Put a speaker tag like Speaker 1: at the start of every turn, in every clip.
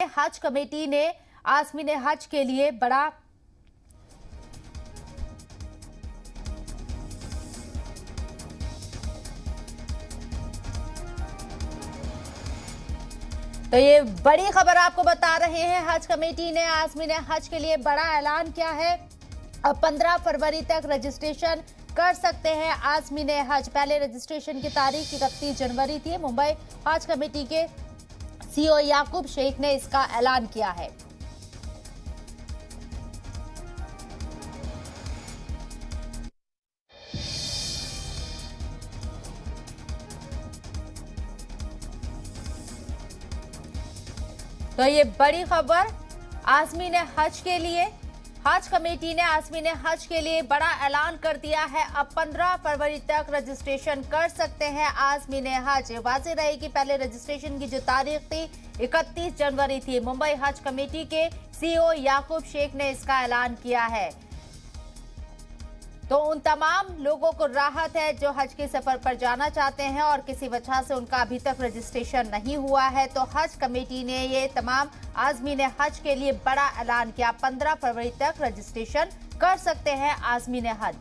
Speaker 1: हज कमेटी ने आज़मीन हज के लिए बड़ा तो ये बड़ी खबर आपको बता रहे हैं। हज कमेटी ने आज़मीन हज के लिए बड़ा ऐलान किया है। अब 15 फरवरी तक रजिस्ट्रेशन कर सकते हैं आज़मीन हज। पहले रजिस्ट्रेशन की तारीख 31 जनवरी थी। मुंबई हज कमेटी के सीईओ याकूब शेख ने इसका ऐलान किया है। तो ये बड़ी खबर आज़मीन हज के लिए। हज कमेटी ने आज़मीन हज के लिए बड़ा ऐलान कर दिया है। अब 15 फरवरी तक रजिस्ट्रेशन कर सकते हैं आज़मीन हज। वाज़ेह रहे कि पहले रजिस्ट्रेशन की जो तारीख थी 31 जनवरी थी। मुंबई हज कमेटी के सीईओ याकूब शेख ने इसका ऐलान किया है। तो उन तमाम लोगों को राहत है जो हज के सफर पर जाना चाहते हैं और किसी वजह से उनका अभी तक रजिस्ट्रेशन नहीं हुआ है। तो हज कमेटी ने ये तमाम आज़मीन हज के लिए बड़ा ऐलान किया। 15 फरवरी तक रजिस्ट्रेशन कर सकते हैं आज़मीन हज।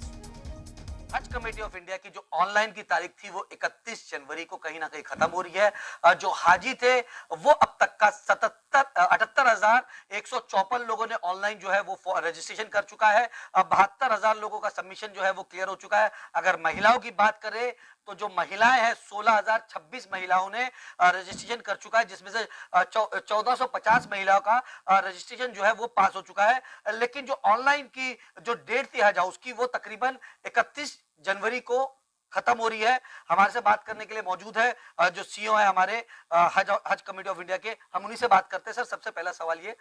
Speaker 2: हज कमेटी ऑफ इंडिया की जो ऑनलाइन की तारीख थी वो 31 जनवरी को कहीं ना कहीं खत्म हो रही है। जो हाजी थे वो अब तक का 78,154 लोगों ने ऑनलाइन जो है वो रजिस्ट्रेशन कर चुका है। 72,000 लोगों का सबमिशन जो है वो क्लियर हो चुका है। अगर महिलाओं की बात करें तो जो महिलाएं हैं 16,026 महिलाओं ने रजिस्ट्रेशन कर चुका है, जिसमें से 1450 महिलाओं का रजिस्ट्रेशन जो है वो पास हो चुका है। लेकिन जो ऑनलाइन की जो डेट थी हज हाउस की वो तकरीबन 31 जनवरी को खत्म हो रही है। हमारे से बात करने के लिए मौजूद है जो सीईओ है हमारे हज कमेटी ऑफ इंडिया के। हम उन्हीं से बात करते हैं। सर, सबसे पहला सवाल ये,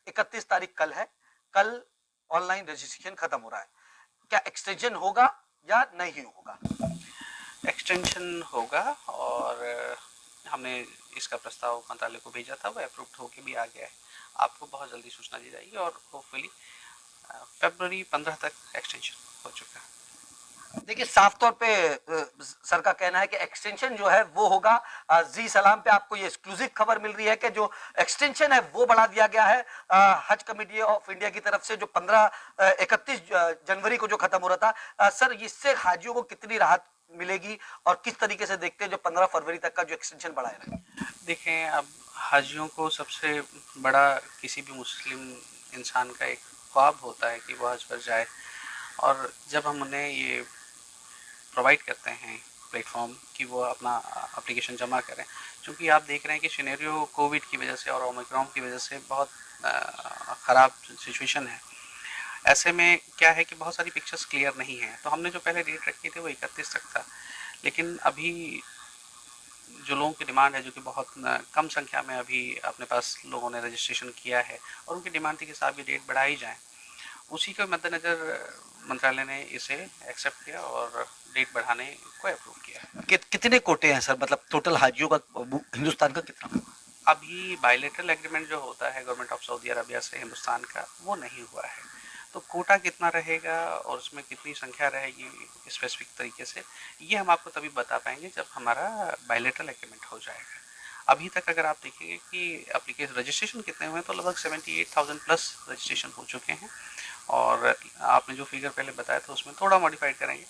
Speaker 2: 31 तारीख कल है, कल ऑनलाइन रजिस्ट्रेशन खत्म हो रहा है, क्या एक्सटेंशन होगा या नहीं होगा?
Speaker 3: एक्सटेंशन होगा और हमने इसका प्रस्ताव मंत्रालय को भेजा था, वो अप्रूव्ड होके भी आ गया है। आपको बहुत जल्दी सूचना दी जाएगी और होपफुली फरवरी 15 तक एक्सटेंशन हो चुका है।
Speaker 2: देखिए, साफ तौर पे सर का कहना है कि एक्सटेंशन जो है वो होगा। जी सलाम पे आपको ये एक्सक्लूसिव खबर मिल रही है कि जो एक्सटेंशन है वो बढ़ा दिया गया है हज कमेटी ऑफ इंडिया की तरफ से, जो 31 जनवरी को जो खत्म हो रहा था। सर, इससे हाजियों को कितनी राहत मिलेगी और किस तरीके से देखते हैं जो 15 फरवरी तक का जो एक्सटेंशन बढ़ाया है?
Speaker 3: देखें, अब हाजियों को सबसे बड़ा किसी भी मुस्लिम इंसान का एक ख्वाब होता है कि वह हज पर जाए, और जब हम उन्हें ये प्रोवाइड करते हैं प्लेटफॉर्म कि वो अपना एप्लीकेशन जमा करें, क्योंकि आप देख रहे हैं कि सिनेरियो कोविड की वजह से और ओमिक्रॉन की वजह से बहुत ख़राब सिचुएशन है। ऐसे में क्या है कि बहुत सारी पिक्चर्स क्लियर नहीं हैं। तो हमने जो पहले डेट रखी थी वो 31 तक था, लेकिन अभी जो लोगों की डिमांड है, जो कि बहुत कम संख्या में अभी अपने पास लोगों ने रजिस्ट्रेशन किया है, और उनकी डिमांड थी कि साहब ये डेट बढ़ाई जाए, उसी के मद्देनज़र मंत्रालय ने इसे एक्सेप्ट किया और डेट बढ़ाने को अप्रूव किया।
Speaker 2: कितने कोटे हैं सर, मतलब टोटल हाजियों का हिंदुस्तान का कितना?
Speaker 3: अभी बायलैटरल एग्रीमेंट जो होता है गवर्नमेंट ऑफ सऊदी अरबिया से हिंदुस्तान का, वो नहीं हुआ है। तो कोटा कितना रहेगा और उसमें कितनी संख्या रहेगी स्पेसिफिक तरीके से, ये हम आपको तभी बता पाएंगे जब हमारा बायलैटरल एग्रीमेंट हो जाएगा। अभी तक अगर आप देखेंगे कि एप्लीकेशन रजिस्ट्रेशन कितने हुए हैं, तो लगभग 78,000 प्लस रजिस्ट्रेशन हो चुके हैं। और आपने जो फिगर पहले बताया था उसमें थोड़ा मॉडिफाइड करेंगे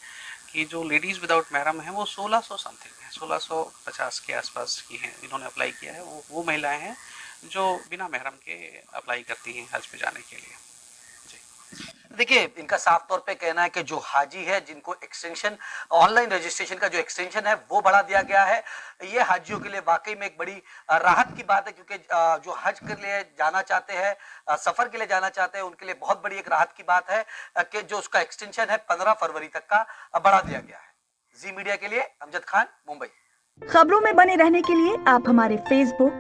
Speaker 3: कि जो लेडीज़ विदाउट महरम हैं वो 1600 समथिंग है, 1650 के आसपास की हैं, इन्होंने अप्लाई किया है। वो महिलाएं हैं जो बिना महरम के अप्लाई करती हैं हज पे जाने के लिए।
Speaker 2: देखिए, इनका साफ तौर पे कहना है कि जो हाजी है जिनको एक्सटेंशन, ऑनलाइन रजिस्ट्रेशन का जो एक्सटेंशन है वो बढ़ा दिया गया है, ये हाजियों के लिए वाकई में एक बड़ी राहत की बात है, क्योंकि जो हज के लिए जाना चाहते हैं, सफर के लिए जाना चाहते हैं, उनके लिए बहुत बड़ी एक राहत की बात है कि जो उसका एक्सटेंशन है 15 फरवरी तक का बढ़ा दिया गया है। जी मीडिया के लिए अमजद खान, मुंबई।
Speaker 4: खबरों में बने रहने के लिए आप हमारे फेसबुक,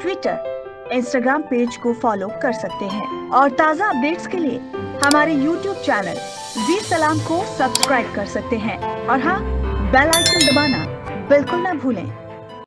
Speaker 4: ट्विटर, इंस्टाग्राम पेज को फॉलो कर सकते हैं और ताज़ा अपडेट्स के लिए हमारे यूट्यूब चैनल जी सलाम को सब्सक्राइब कर सकते हैं। और हाँ, बेल आइकन दबाना बिल्कुल न भूलें।